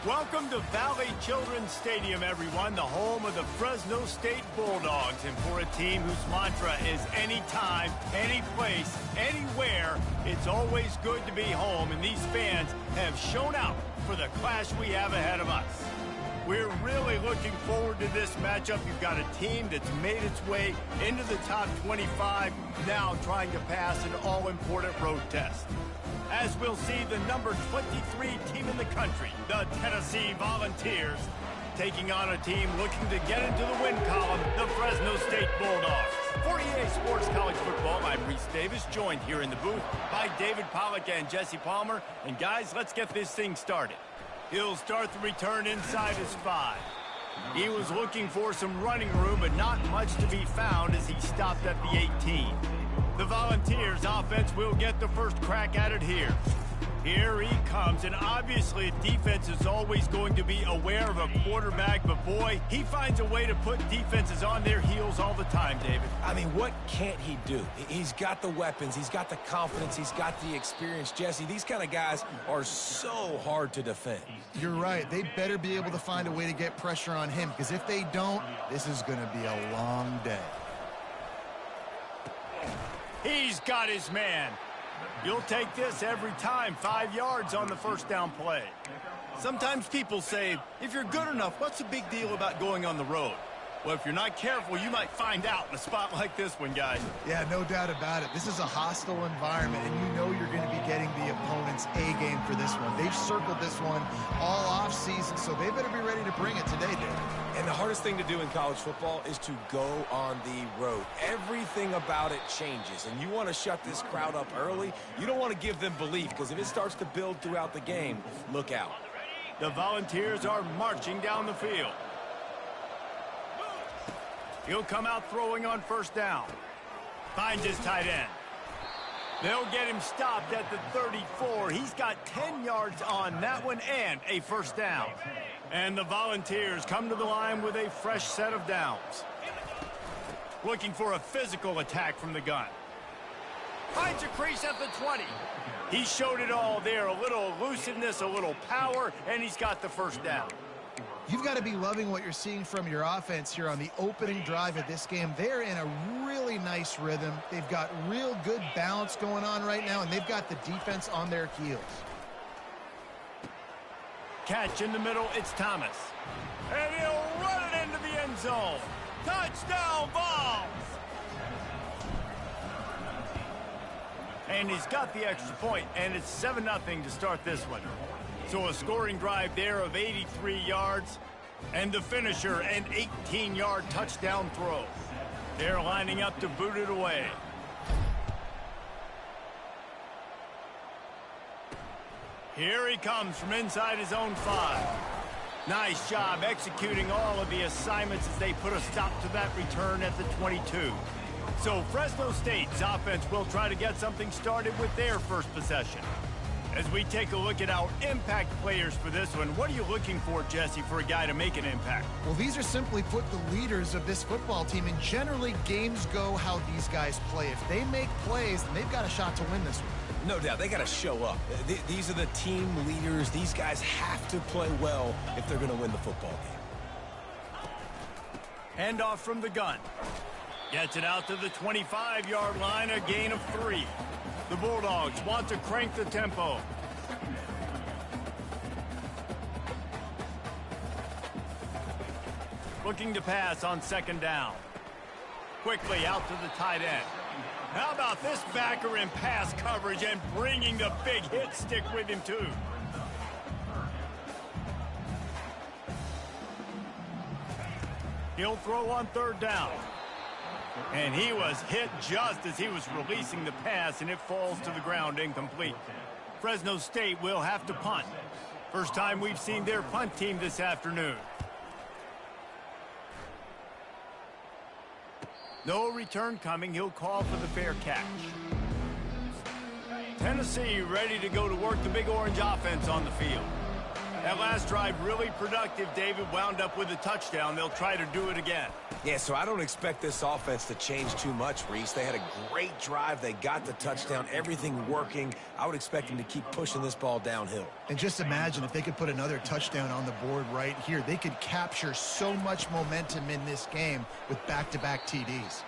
Welcome to Valley Children's Stadium, everyone, the home of the Fresno State Bulldogs. And for a team whose mantra is anytime, any place, anywhere, it's always good to be home. And these fans have shown out for the clash we have ahead of us. We're really looking forward to this matchup. You've got a team that's made its way into the top 25, now trying to pass an all-important road test. As we'll see, the number 23 team in the country, the Tennessee Volunteers, taking on a team looking to get into the win column, the Fresno State Bulldogs. For EA Sports College Football, I'm Reese Davis, joined here in the booth by David Pollack and Jesse Palmer. And guys, let's get this thing started. He'll start the return inside his 5. He was looking for some running room, but not much to be found as he stopped at the 18. The Volunteers offense will get the first crack at it here. Here he comes, and obviously defense is always going to be aware of a quarterback, but boy, he finds a way to put defenses on their heels all the time, David. I mean, what can't he do? He's got the weapons, he's got the confidence, he's got the experience. Jesse, these kind of guys are so hard to defend. You're right. They better be able to find a way to get pressure on him, because if they don't, this is going to be a long day. He's got his man. You'll take this every time. 5 yards on the first down play. Sometimes people say, if you're good enough, what's the big deal about going on the road? Well, if you're not careful, you might find out in a spot like this one, guys. Yeah, no doubt about it. This is a hostile environment, and you know you're going to be getting the opponent's A-game for this one. They've circled this one all off-season, so they better be ready to bring it today, Dave. And the hardest thing to do in college football is to go on the road. Everything about it changes, and you want to shut this crowd up early. You don't want to give them belief, because if it starts to build throughout the game, look out. The Volunteers are marching down the field. He'll come out throwing on first down. Finds his tight end. They'll get him stopped at the 34. He's got 10 yards on that one and a first down. And the Volunteers come to the line with a fresh set of downs. Looking for a physical attack from the gun. Finds a crease at the 20. He showed it all there. A little elusiveness, a little power, and he's got the first down. You've got to be loving what you're seeing from your offense here on the opening drive of this game. They're in a really nice rhythm. They've got real good balance going on right now, and they've got the defense on their heels. Catch in the middle, it's Thomas. And he'll run it into the end zone. Touchdown, Vols! And he's got the extra point, and it's 7-0 to start this one. So a scoring drive there of 83 yards, and the finisher, an 18-yard touchdown throw. They're lining up to boot it away. Here he comes from inside his own 5. Nice job executing all of the assignments as they put a stop to that return at the 22. So Fresno State's offense will try to get something started with their first possession. As we take a look at our impact players for this one, what are you looking for, Jesse, for a guy to make an impact? Well, these are simply put the leaders of this football team, and generally games go how these guys play. If they make plays, then they've got a shot to win this one. No doubt, they got to show up. These are the team leaders. These guys have to play well if they're going to win the football game. Handoff from the gun. Gets it out to the 25-yard line, a gain of 3. The Bulldogs want to crank the tempo. Looking to pass on second down. Quickly out to the tight end. How about this backer in pass coverage and bringing the big hit stick with him too? He'll throw on third down. And he was hit just as he was releasing the pass, and it falls to the ground incomplete. Fresno State will have to punt. First time we've seen their punt team this afternoon. No return coming. He'll call for the fair catch. Tennessee ready to go to work the Big Orange offense on the field. That last drive really productive. David wound up with a touchdown. They'll try to do it again. Yeah, so I don't expect this offense to change too much, Reese. They had a great drive. They got the touchdown, everything working. I would expect them to keep pushing this ball downhill. And just imagine if they could put another touchdown on the board right here. They could capture so much momentum in this game with back-to-back TDs.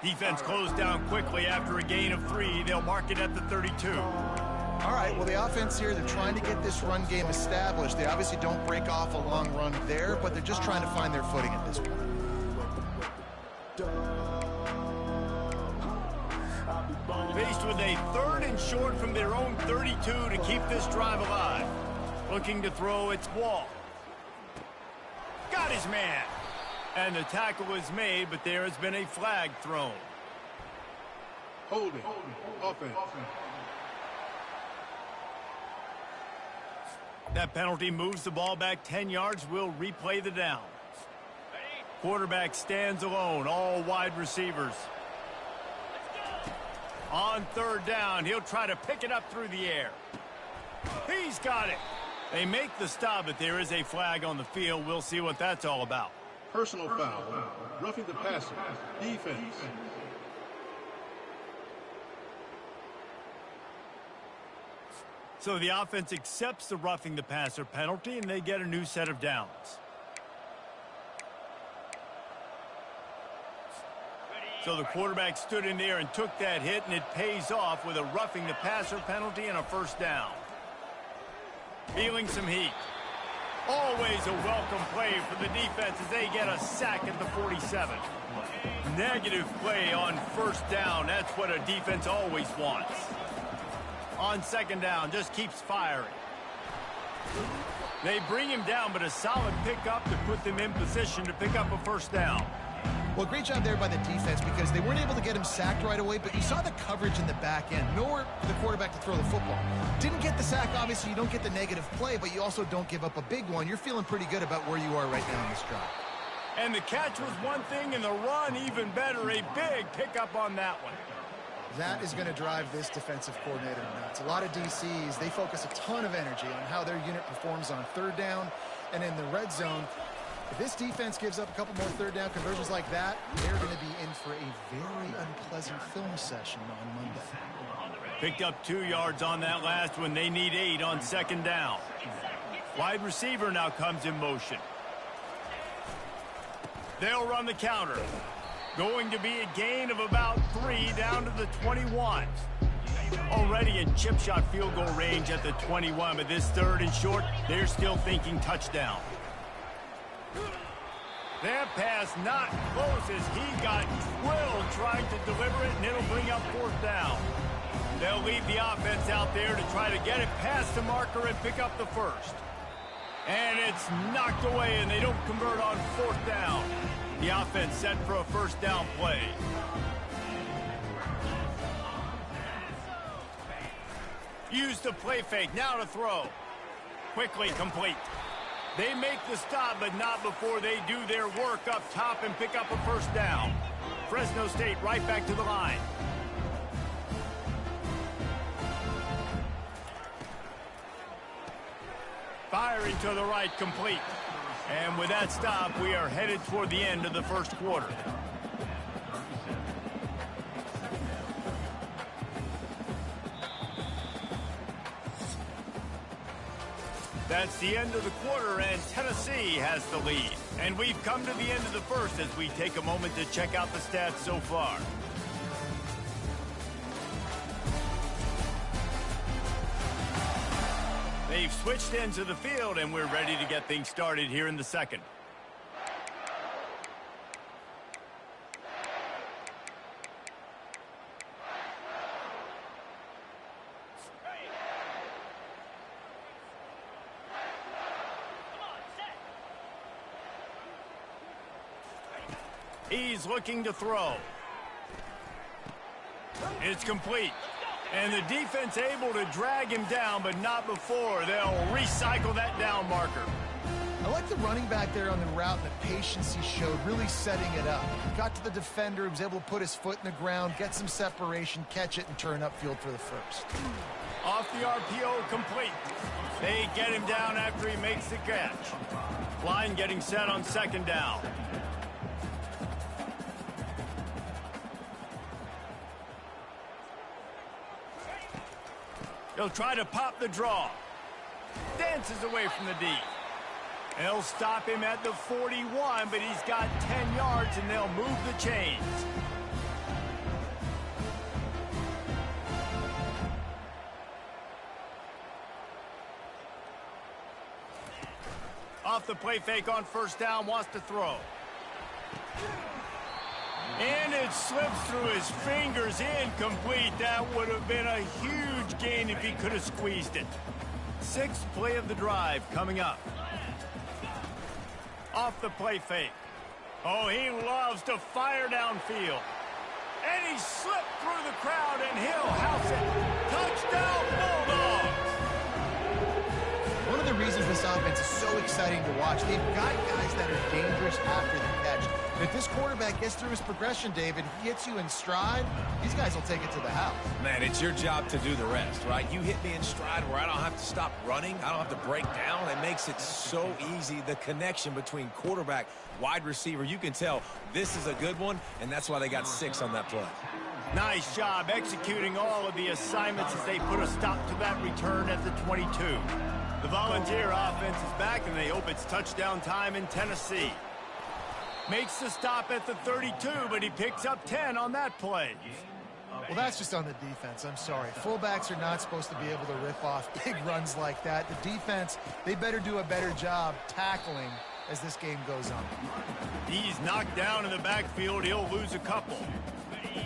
Defense closed down quickly after a gain of 3. They'll mark it at the 32. All right, well, the offense here, they're trying to get this run game established. They obviously don't break off a long run there, but they're just trying to find their footing at this point. Faced with a 3rd and short from their own 32 to keep this drive alive. Looking to throw, it's Wall. Got his man. And the tackle is made, but there has been a flag thrown. Holding. Offense. That penalty moves the ball back 10 yards. We'll replay the down. Quarterback stands alone, all wide receivers. On 3rd down, he'll try to pick it up through the air. He's got it. They make the stop, but there is a flag on the field. We'll see what that's all about. Personal foul. Roughing the passer. Defense. So the offense accepts the roughing the passer penalty, and they get a new set of downs. So the quarterback stood in there and took that hit, and it pays off with a roughing the passer penalty and a 1st down. Feeling some heat. Always a welcome play for the defense as they get a sack at the 47. Negative play on 1st down. That's what a defense always wants. On 2nd down, just keeps firing. They bring him down, but a solid pickup to put them in position to pick up a 1st down. Well, great job there by the defense because they weren't able to get him sacked right away, but you saw the coverage in the back end. Nowhere for the quarterback to throw the football. Didn't get the sack, obviously. You don't get the negative play, but you also don't give up a big one. You're feeling pretty good about where you are right now in this drive. And the catch was one thing, and the run even better. A big pickup on that one. That is going to drive this defensive coordinator nuts. A lot of DCs, they focus a ton of energy on how their unit performs on 3rd down and in the red zone. If this defense gives up a couple more 3rd down conversions like that, they're going to be in for a very unpleasant film session on Monday. Picked up 2 yards on that last one. They need 8 on 2nd down. Wide receiver now comes in motion. They'll run the counter. Going to be a gain of about 3 down to the 21. Already in chip shot field goal range at the 21, but this 3rd and short, they're still thinking touchdown. That pass not close as he got drilled trying to deliver it, and it'll bring up 4th down. They'll leave the offense out there to try to get it past the marker and pick up the 1st. And it's knocked away, and they don't convert on 4th down. The offense set for a 1st down play. Use the play fake, now to throw. Quickly complete. They make the stop, but not before they do their work up top and pick up a 1st down. Fresno State right back to the line. Firing to the right, complete. And with that stop, we are headed toward the end of the 1st quarter. That's the end of the quarter, and Tennessee has the lead. And we've come to the end of the 1st as we take a moment to check out the stats so far. They've switched ends of the field, and we're ready to get things started here in the 2nd. He's looking to throw. It's complete. And the defense able to drag him down, but not before. They'll recycle that down marker. I like the running back there on the route and the patience he showed, really setting it up. Got to the defender, he was able to put his foot in the ground, get some separation, catch it, and turn upfield for the 1st. Off the RPO, complete. They get him down after he makes the catch. Line getting set on second down. He'll try to pop the draw. Dances away from the D. They'll stop him at the 41, but he's got 10 yards, and they'll move the chains. Off the play fake on first down, wants to throw. And it slips through his fingers, incomplete. That would have been a huge gain if he could have squeezed it. Sixth play of the drive coming up. Off the play fake. Oh, he loves to fire downfield. And he slipped through the crowd, and he'll house it. Touchdown, Bulldogs! One of the reasons this offense is so exciting to watch, they've got guys that are dangerous after the catch. If this quarterback gets through his progression, David, he hits you in stride, these guys will take it to the house. Man, it's your job to do the rest, right? You hit me in stride where I don't have to stop running. I don't have to break down. It makes it so easy. The connection between quarterback, wide receiver, you can tell this is a good one, and that's why they got 6 on that play. Nice job executing all of the assignments as they put a stop to that return at the 22. The Volunteer offense is back, and they hope it's touchdown time in Tennessee. Makes the stop at the 32, but he picks up 10 on that play. Well, that's just on the defense. I'm sorry. Fullbacks are not supposed to be able to rip off big runs like that. The defense, they better do a better job tackling as this game goes on. He's knocked down in the backfield. He'll lose a couple.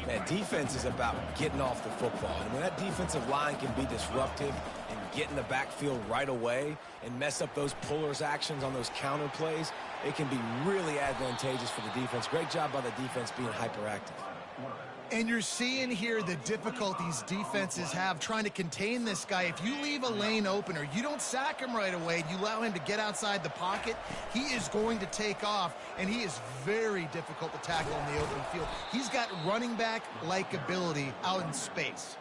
Man, defense is about getting off the football. And when that defensive line can be disruptive and get in the backfield right away and mess up those pullers actions on those counter plays, it can be really advantageous for the defense. Great job by the defense being hyperactive. And you're seeing here the difficulties defenses have trying to contain this guy. If you leave a lane open or you don't sack him right away, you allow him to get outside the pocket, he is going to take off, and he is very difficult to tackle in the open field. He's got running back-like ability out in space.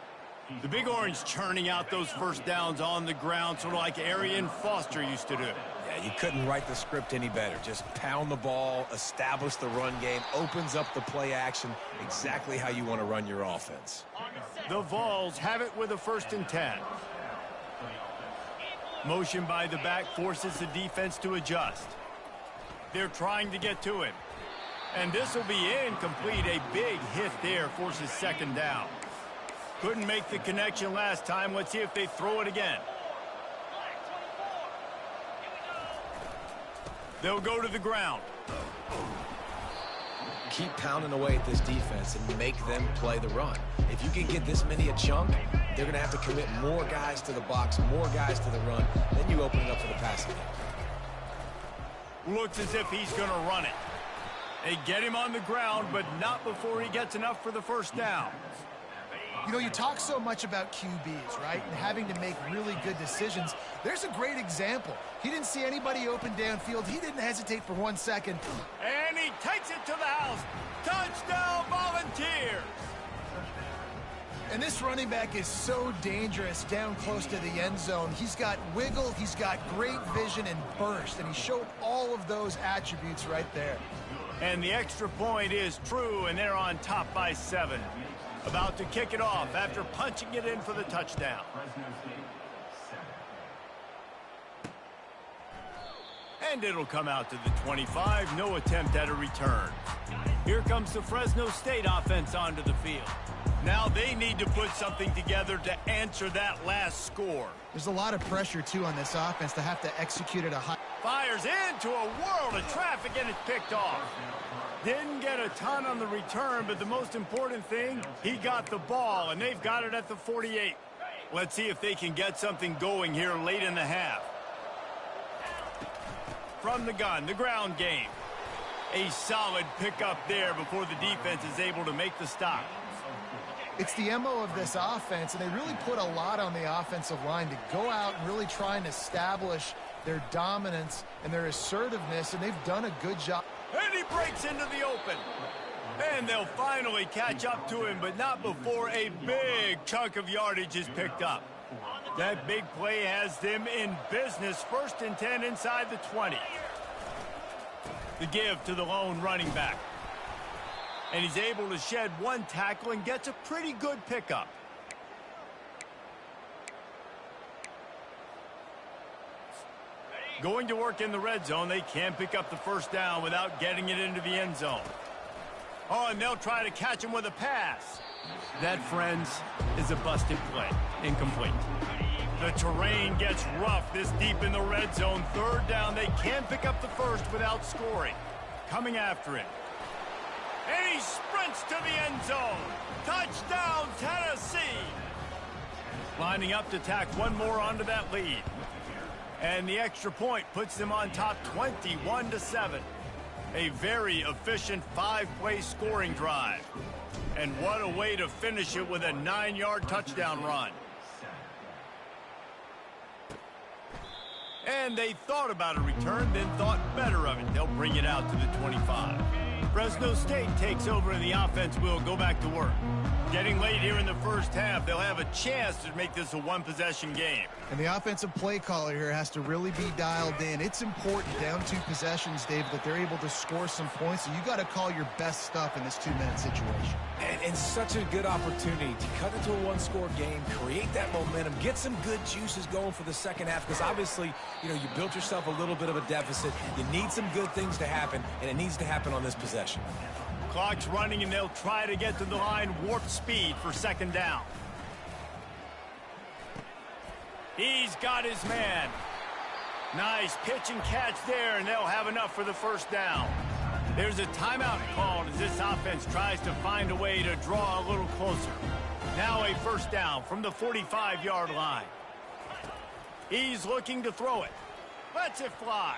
The Big Orange churning out those first downs on the ground, sort of like Arian Foster used to do. Yeah, you couldn't write the script any better. Just pound the ball, establish the run game, opens up the play action, exactly how you want to run your offense. The Vols have it with a 1st and 10. Motion by the back forces the defense to adjust. They're trying to get to him. And this will be incomplete. A big hit there forces 2nd down. Couldn't make the connection last time. Let's see if they throw it again. They'll go to the ground. Keep pounding away at this defense and make them play the run. If you can get this many a chunk, they're going to have to commit more guys to the box, more guys to the run. Then you open it up for the passing game. Looks as if he's going to run it. They get him on the ground, but not before he gets enough for the 1st down. You know, you talk so much about QBs, right, and having to make really good decisions. There's a great example. He didn't see anybody open downfield. He didn't hesitate for 1 second. And he takes it to the house. Touchdown, Volunteers! And this running back is so dangerous down close to the end zone. He's got wiggle, he's got great vision and burst, and he showed all of those attributes right there. And the extra point is true, and they're on top by 7. About to kick it off after punching it in for the touchdown. And it'll come out to the 25. No attempt at a return. Here comes the Fresno State offense onto the field. Now they need to put something together to answer that last score. There's a lot of pressure, too, on this offense to have to execute at a high... Fires into a world of traffic, and it's picked off. Didn't get a ton on the return, but the most important thing, he got the ball, and they've got it at the 48. Let's see if they can get something going here late in the half. From the gun, the ground game. A solid pickup there before the defense is able to make the stop. It's the MO of this offense, and they really put a lot on the offensive line to go out and really try and establish their dominance and their assertiveness, and they've done a good job. And he breaks into the open. And they'll finally catch up to him, but not before a big chunk of yardage is picked up. That big play has them in business. 1st and 10 inside the 20. The give to the lone running back. And he's able to shed one tackle and gets a pretty good pickup. Going to work in the red zone. They can't pick up the 1st down without getting it into the end zone. Oh, and they'll try to catch him with a pass. That, friends, is a busted play. Incomplete. The terrain gets rough this deep in the red zone. 3rd down. They can't pick up the 1st without scoring. Coming after him. And he sprints to the end zone. Touchdown, Tennessee. Lining up to tack one more onto that lead. And the extra point puts them on top 21-7. A very efficient 5-play scoring drive. And what a way to finish it with a 9-yard touchdown run. And they thought about a return, then thought better of it. They'll bring it out to the 25. Fresno State takes over and the offense will go back to work. Getting late here in the 1st half, they'll have a chance to make this a one-possession game. And the offensive play caller here has to really be dialed in. It's important down 2 possessions, Dave, that they're able to score some points. So you got to call your best stuff in this 2-minute situation. And such a good opportunity to cut into a 1-score game, create that momentum, get some good juices going for the 2nd half. Because obviously, you built yourself a little bit of a deficit. You need some good things to happen, and it needs to happen on this possession. Clock's running, and they'll try to get to the line warp speed for 2nd down. He's got his man. Nice pitch and catch there, and they'll have enough for the 1st down. There's a timeout called as this offense tries to find a way to draw a little closer. Now a 1st down from the 45-yard line. He's looking to throw it. Lets it fly.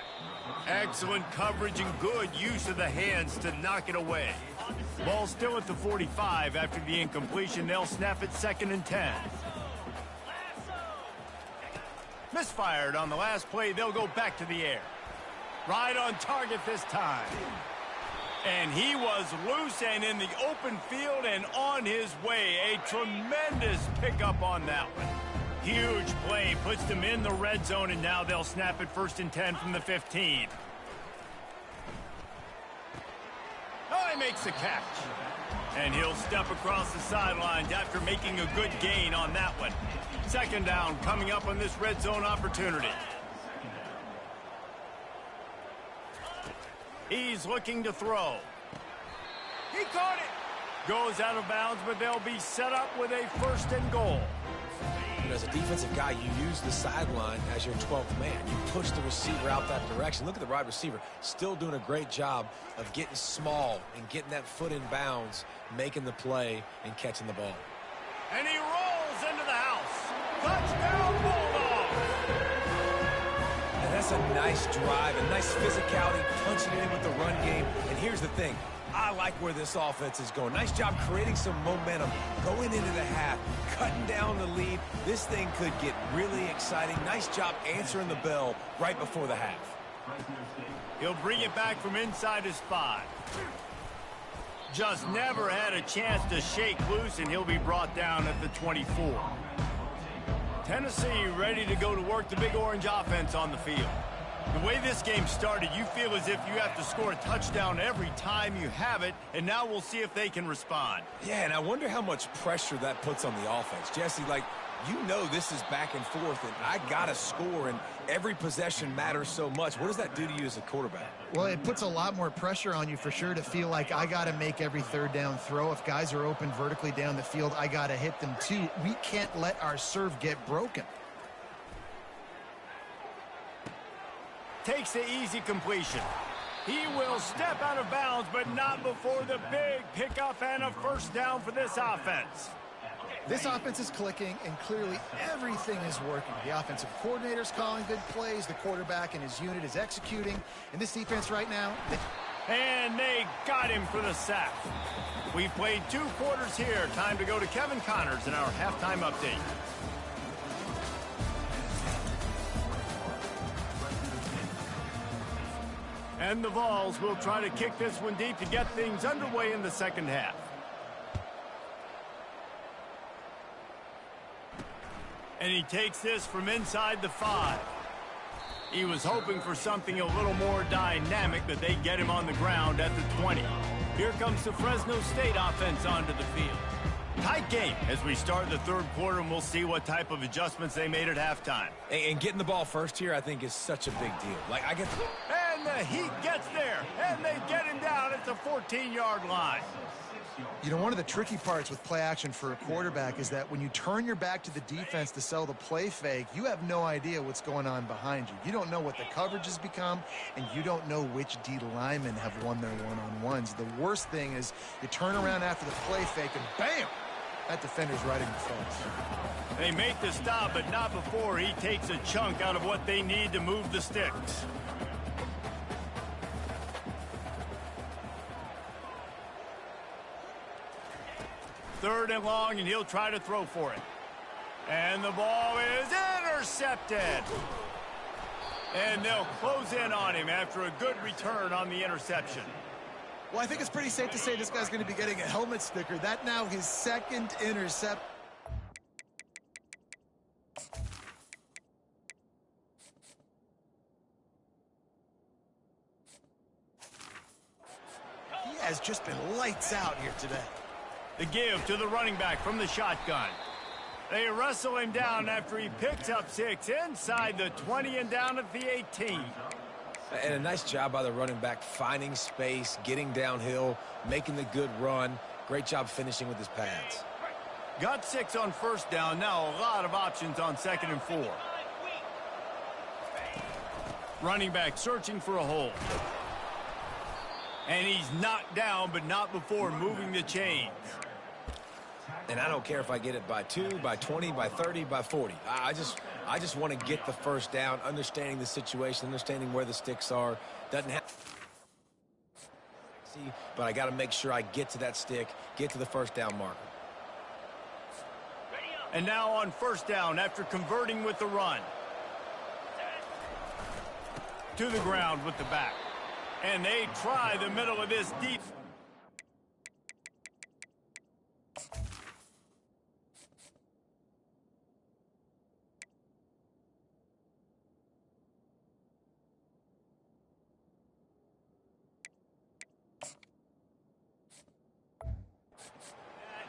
Excellent coverage and good use of the hands to knock it away. Ball still at the 45 after the incompletion. They'll snap it 2nd and 10. Misfired on the last play. They'll go back to the air. Right on target this time. And he was loose and in the open field and on his way. A tremendous pickup on that one. Huge play, puts them in the red zone, and now they'll snap it 1st and 10 from the 15. Oh, he makes the catch. And he'll step across the sidelines after making a good gain on that one. 2nd down coming up on this red zone opportunity. He's looking to throw. He caught it. Goes out of bounds, but they'll be set up with a 1st and goal. As a defensive guy, you use the sideline as your 12th man. You push the receiver out that direction. Look at the wide receiver, still doing a great job of getting small and getting that foot in bounds, making the play and catching the ball. And he rolls into the house. Touchdown, Bulldogs! And that's a nice drive, a nice physicality, punching it in with the run game. And here's the thing. I like where this offense is going. Nice job creating some momentum, going into the half, cutting down the lead. This thing could get really exciting. Nice job answering the bell right before the half. He'll bring it back from inside his 5. Just never had a chance to shake loose, and he'll be brought down at the 24. Tennessee ready to go to work the Big Orange offense on the field. The way this game started, you feel as if you have to score a touchdown every time you have it, and now we'll see if they can respond. Yeah, and I wonder how much pressure that puts on the offense. Jesse, this is back and forth, and I got to score, and every possession matters so much. What does that do to you as a quarterback? Well, it puts a lot more pressure on you for sure to feel like I got to make every 3rd down throw. If guys are open vertically down the field, I got to hit them too. We can't let our serve get broken. Takes the easy completion. He will step out of bounds, but not before the big pickup and a 1st down for this offense. This offense is clicking, and clearly everything is working. The offensive coordinator's calling good plays. The quarterback and his unit is executing. And this defense right now... And they got him for the sack. We've played 2 quarters here. Time to go to Kevin Connors in our halftime update. And the Vols will try to kick this one deep to get things underway in the 2nd half. And he takes this from inside the 5. He was hoping for something a little more dynamic, but they get him on the ground at the 20. Here comes the Fresno State offense onto the field. Tight game as we start the third quarter, and we'll see what type of adjustments they made at halftime. And getting the ball first here, I think, is such a big deal. Like, I get... And the Heat gets there, and they get him down at the 14-yard line. You know, one of the tricky parts with play action for a quarterback is that when you turn your back to the defense to sell the play fake, you have no idea what's going on behind you. You don't know what the coverage has become, and you don't know which D linemen have won their one-on-ones. The worst thing is you turn around after the play fake, and bam! That defender's right in the face. They make the stop, but not before he takes a chunk out of what they need to move the sticks. Third and long, and he'll try to throw for it. And the ball is intercepted. And they'll close in on him after a good return on the interception. Well, I think it's pretty safe to say this guy's going to be getting a helmet sticker. That now his second intercept. He has just been lights out here today. The give to the running back from the shotgun. They wrestle him down after he picks up 6 inside the 20 and down at the 18. And a nice job by the running back, finding space, getting downhill, making the good run. Great job finishing with his pads. Got 6 on first down. Now a lot of options on 2nd and 4. Running back searching for a hole. And he's knocked down, but not before moving the chains. And I don't care if I get it by 2, by 20, by 30, by 40. I just want to get the first down, understanding the situation, understanding where the sticks are. Doesn't have... But I got to make sure I get to that stick, get to the first down marker. And now on first down after converting with the run. To the ground with the back. And they try the middle of this deep.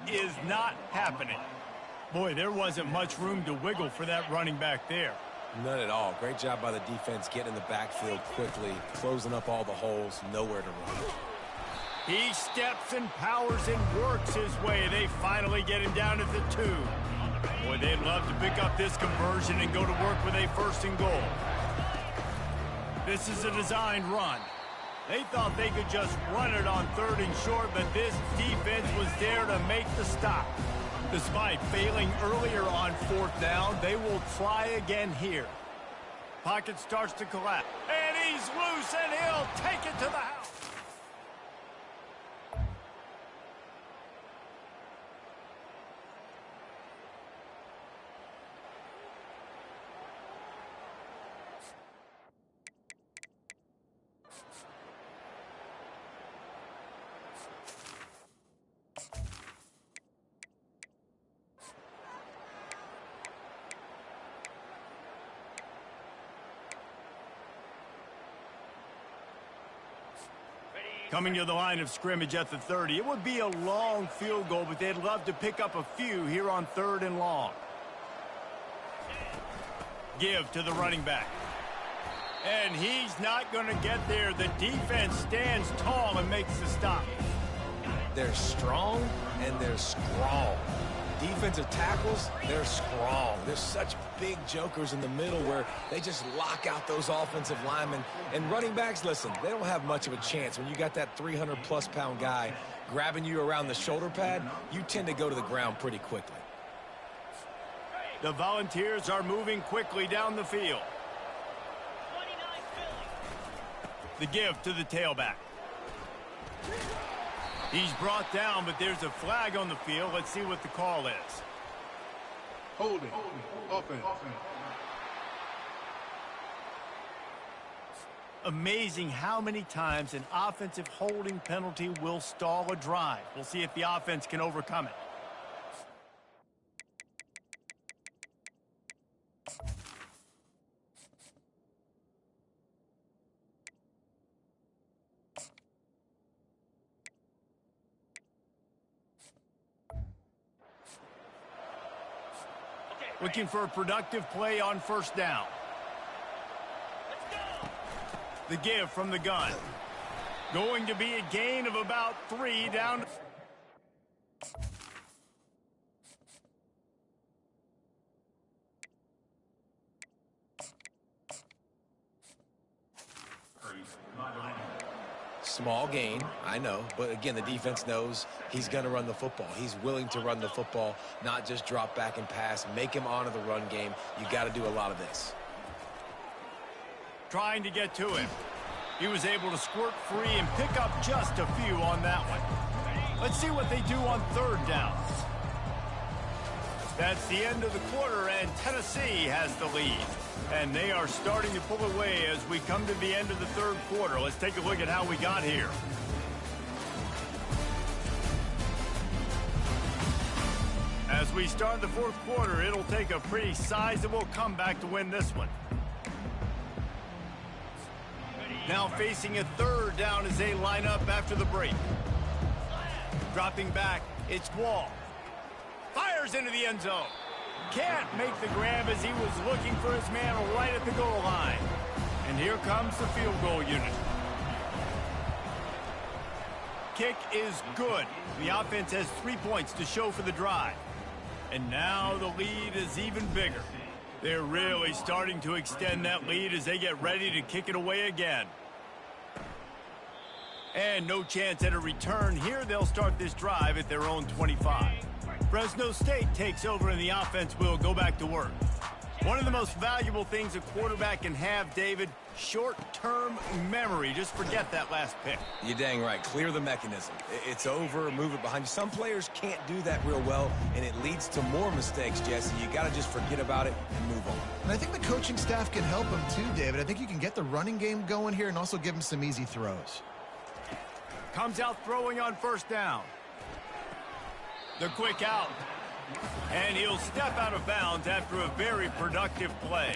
That is not happening. Boy, there wasn't much room to wiggle for that running back there. None at all. Great job by the defense getting in the backfield quickly, closing up all the holes, nowhere to run. He steps and powers and works his way. They finally get him down at the 2. Boy, they'd love to pick up this conversion and go to work with a 1st and goal. This is a designed run. They thought they could just run it on 3rd and short, but this defense was there to make the stop. Despite failing earlier on 4th down, they will try again here. Pocket starts to collapse. And he's loose, and he'll take it to the house. Coming to the line of scrimmage at the 30. It would be a long field goal, but they'd love to pick up a few here on 3rd and long. Give to the running back. And he's not going to get there. The defense stands tall and makes the stop. They're strong and they're strong. Defensive tackles, they're strong. There's such big jokers in the middle where they just lock out those offensive linemen. And running backs, listen, they don't have much of a chance. When you got that 300-plus pound guy grabbing you around the shoulder pad, you tend to go to the ground pretty quickly. The Volunteers are moving quickly down the field. The give to the tailback. He's brought down, but there's a flag on the field. Let's see what the call is. Holding. Offense. Amazing how many times an offensive holding penalty will stall a drive. We'll see if the offense can overcome it. Looking for a productive play on first down. The give from the gun. Going to be a gain of about 3 down. Small gain, I know, but again, the defense knows he's going to run the football. He's willing to run the football, not just drop back and pass, make him honor the run game. You got to do a lot of this. Trying to get to him. He was able to squirt free and pick up just a few on that one. Let's see what they do on third down. That's the end of the quarter, and Tennessee has the lead. And they are starting to pull away as we come to the end of the third quarter. Let's take a look at how we got here. As we start the fourth quarter, it'll take a pretty sizable comeback to win this one. Now facing a third down as they line up after the break. Dropping back, it's Wall. Fires into the end zone. Can't make the grab as he was looking for his man right at the goal line. And here comes the field goal unit. Kick is good. The offense has 3 points to show for the drive. And now the lead is even bigger. They're really starting to extend that lead as they get ready to kick it away again. And no chance at a return. Here they'll start this drive at their own 25. Fresno State takes over and the offense will go back to work. One of the most valuable things a quarterback can have, David, short-term memory. Just forget that last pick. You're dang right. Clear the mechanism. It's over, move it behind you. Some players can't do that real well, and it leads to more mistakes, Jesse. You got to just forget about it and move on. And I think the coaching staff can help him too, David. I think you can get the running game going here and also give him some easy throws. Comes out throwing on first down. The quick out. And he'll step out of bounds after a very productive play.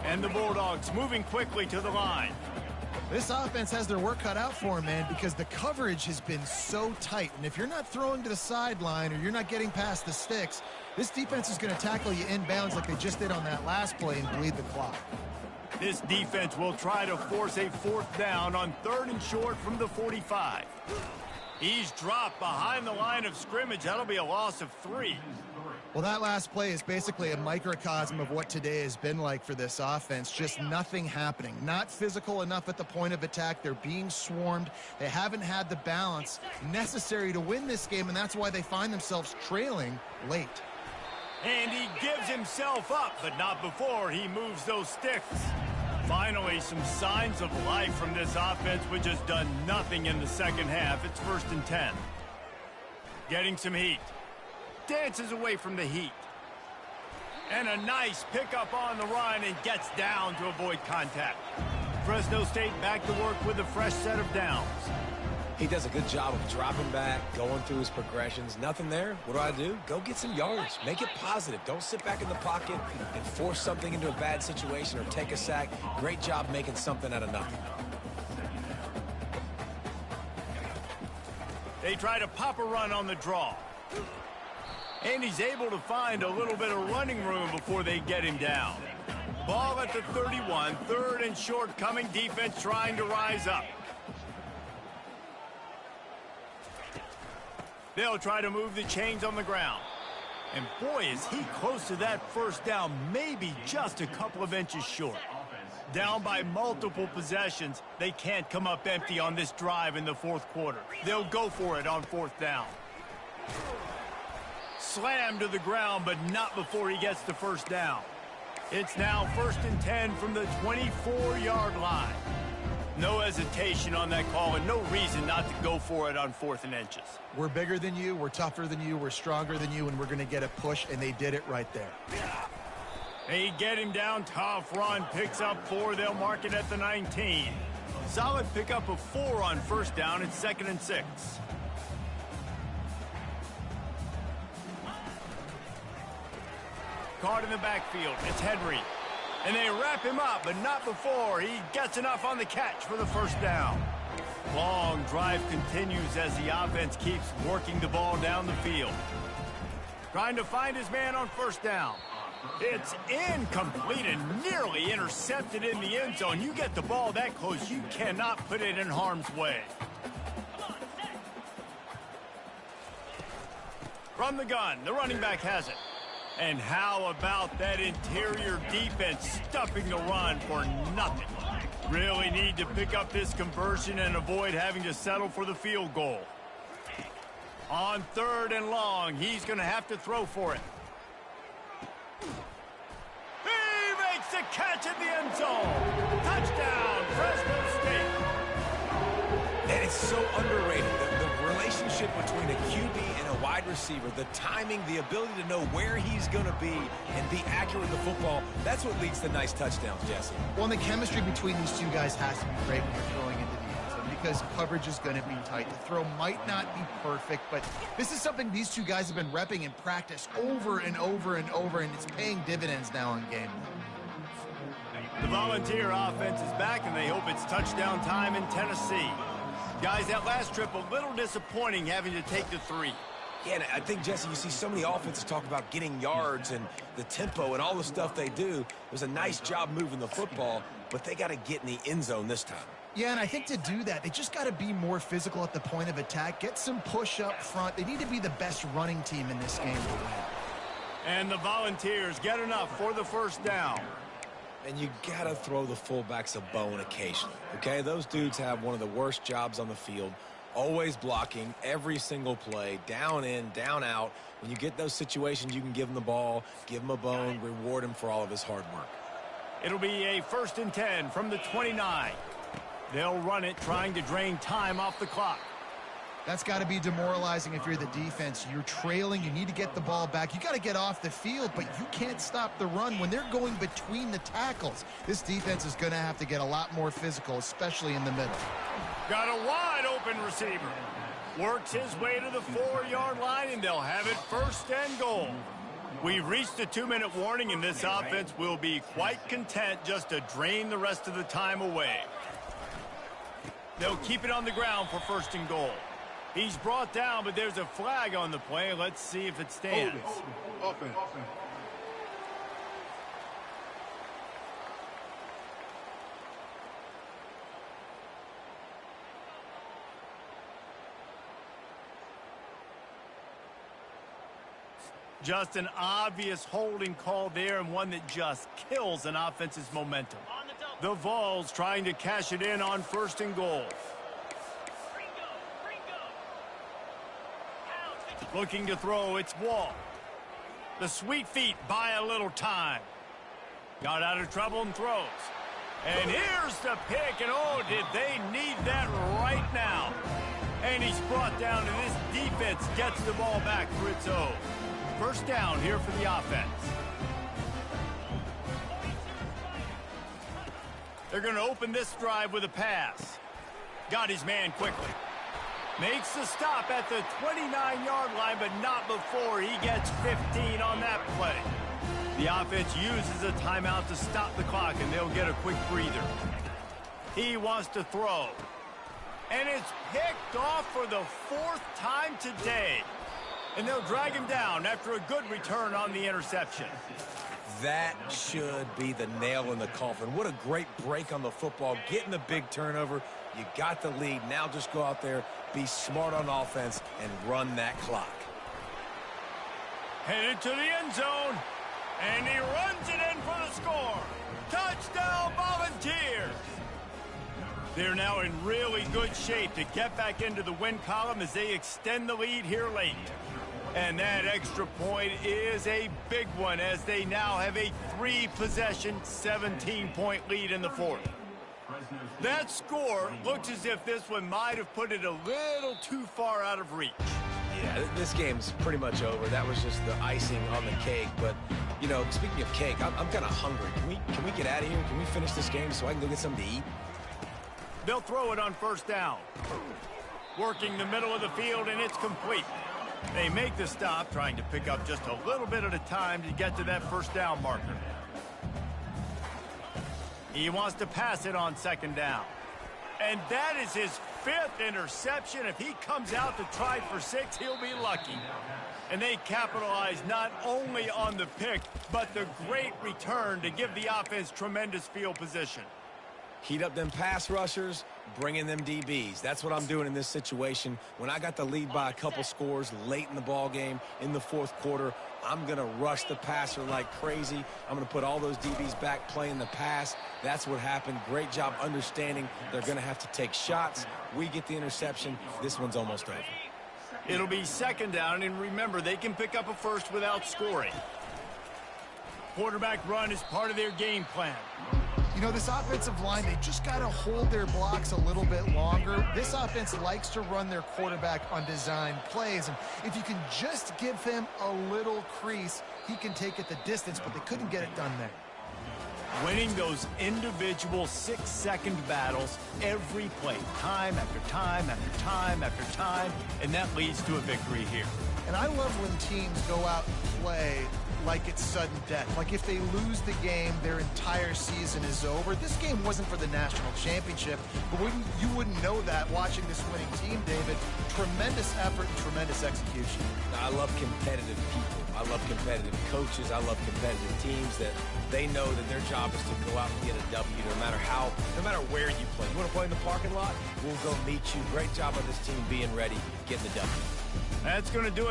And the Bulldogs moving quickly to the line. This offense has their work cut out for them, man, because the coverage has been so tight. And if you're not throwing to the sideline or you're not getting past the sticks, this defense is going to tackle you inbounds like they just did on that last play and bleed the clock. This defense will try to force a fourth down on third and short from the 45. He's dropped behind the line of scrimmage. That'll be a loss of 3. Well, that last play is basically a microcosm of what today has been like for this offense. Just nothing happening. Not physical enough at the point of attack. They're being swarmed. They haven't had the balance necessary to win this game, and that's why they find themselves trailing late. And he gives himself up, but not before he moves those sticks. Finally, some signs of life from this offense, which has done nothing in the second half. It's 1st and 10. Getting some heat. Dances away from the heat. And a nice pickup on the run and gets down to avoid contact. Fresno State back to work with a fresh set of downs. He does a good job of dropping back, going through his progressions. Nothing there. What do? Go get some yards. Make it positive. Don't sit back in the pocket and force something into a bad situation or take a sack. Great job making something out of nothing. They try to pop a run on the draw. And he's able to find a little bit of running room before they get him down. Ball at the 31, third and short coming, defense trying to rise up. They'll try to move the chains on the ground. And boy, is he close to that first down, maybe just a couple of inches short. Down by multiple possessions, they can't come up empty on this drive in the fourth quarter. They'll go for it on fourth down. Slammed to the ground, but not before he gets the first down. It's now 1st and 10 from the 24-yard line. No hesitation on that call and no reason not to go for it on 4th and inches. We're bigger than you, we're tougher than you, we're stronger than you, and we're going to get a push, and they did it right there. They get him down, tough run, picks up 4, they'll mark it at the 19. Solid pickup of 4 on first down, it's 2nd and 6. Caught in the backfield, it's Henry. And they wrap him up, but not before he gets enough on the catch for the first down. Long drive continues as the offense keeps working the ball down the field. Trying to find his man on first down. It's incomplete and nearly intercepted in the end zone. You get the ball that close, you cannot put it in harm's way. From the gun, the running back has it. And how about that interior defense stuffing the run for nothing? Really need to pick up this conversion and avoid having to settle for the field goal. On 3rd and long, he's going to have to throw for it. He makes the catch in the end zone. Touchdown, Fresno State. And it's so underrated. The relationship between a QB and a wide receiver, the timing, the ability to know where he's going to be and be accurate with the football, that's what leads to nice touchdowns, Jesse. Well, and the chemistry between these two guys has to be great when you're throwing into the end zone because coverage is going to be tight. The throw might not be perfect, but this is something these two guys have been repping in practice over and over and over, and it's paying dividends now in game. The Volunteer offense is back, and they hope it's touchdown time in Tennessee. Guys, that last trip a little disappointing having to take the 3. Yeah, and I think, Jesse, you see so many offenses talk about getting yards and the tempo and all the stuff they do. It was a nice job moving the football, but they got to get in the end zone this time. Yeah, and I think to do that, they just got to be more physical at the point of attack, get some push up front. They need to be the best running team in this game to win. And the Volunteers get enough for the first down. And you got to throw the fullbacks a bone occasionally, okay? Those dudes have one of the worst jobs on the field, always blocking every single play, down in, down out. When you get those situations, you can give them the ball, give him a bone, reward him for all of his hard work. It'll be a 1st and 10 from the 29. They'll run it, trying to drain time off the clock. That's got to be demoralizing if you're the defense. You're trailing. You need to get the ball back. You got to get off the field, but you can't stop the run when they're going between the tackles. This defense is going to have to get a lot more physical, especially in the middle. Got a wide open receiver. Works his way to the 4-yard line, and they'll have it 1st and goal. We've reached a 2-minute warning, and this offense will be quite content just to drain the rest of the time away. They'll keep it on the ground for 1st and goal. He's brought down, but there's a flag on the play. Let's see if it stands. Offense. Just an obvious holding call there, and one that just kills an offense's momentum. The Vols trying to cash it in on 1st and goal. Looking to throw, it's Wall. The sweet feet buy a little time. Got out of trouble and throws. And here's the pick, and oh, did they need that right now. And he's brought down, and this defense gets the ball back for its own. 1st down here for the offense. They're going to open this drive with a pass. Got his man quickly. Makes the stop at the 29-yard line, but not before he gets 15 on that play. The offense uses a timeout to stop the clock, and they'll get a quick breather. He wants to throw. And it's picked off for the 4th time today. And they'll drag him down after a good return on the interception. That should be the nail in the coffin. What a great break on the football. Getting the big turnover. You got the lead. Now just go out there, be smart on offense, and run that clock. Headed to the end zone. And he runs it in for the score. Touchdown, Volunteers. They're now in really good shape to get back into the win column as they extend the lead here late. And that extra point is a big one as they now have a 3-possession, 17-point lead in the 4th. That score looks as if this one might have put it a little too far out of reach. Yeah, this game's pretty much over. That was just the icing on the cake. But, you know, speaking of cake, I'm kind of hungry. Can we get out of here? Can we finish this game so I can go get something to eat? They'll throw it on 1st down. Working the middle of the field, and it's complete. They make the stop, trying to pick up just a little bit at a time to get to that 1st down marker. He wants to pass it on 2nd down. And that is his fifth interception. If he comes out to try for 6, he'll be lucky. And they capitalize not only on the pick, but the great return to give the offense tremendous field position. Heat up them pass rushers, bring in them DBs. That's what I'm doing in this situation. When I got the lead by a couple scores late in the ball game, in the fourth quarter, I'm going to rush the passer like crazy. I'm going to put all those DBs back playing the pass. That's what happened. Great job understanding they're going to have to take shots. We get the interception. This one's almost over. It'll be second down, and remember, they can pick up a first without scoring. Quarterback run is part of their game plan. You know, this offensive line, they just got to hold their blocks a little bit longer. This offense likes to run their quarterback on design plays, and if you can just give him a little crease, he can take it the distance, but they couldn't get it done there. Winning those individual 6-second battles every play, time after time after time after time, and that leads to a victory here. And I love when teams go out and play like it's sudden death. Like if they lose the game, their entire season is over. This game wasn't for the national championship, but you wouldn't know that watching this winning team, David. Tremendous effort and tremendous execution. I love competitive people. I love competitive coaches. I love competitive teams that they know that their job is to go out and get a W no matter where you play. You want to play in the parking lot? We'll go meet you. Great job on this team being ready, getting the W. That's going to do it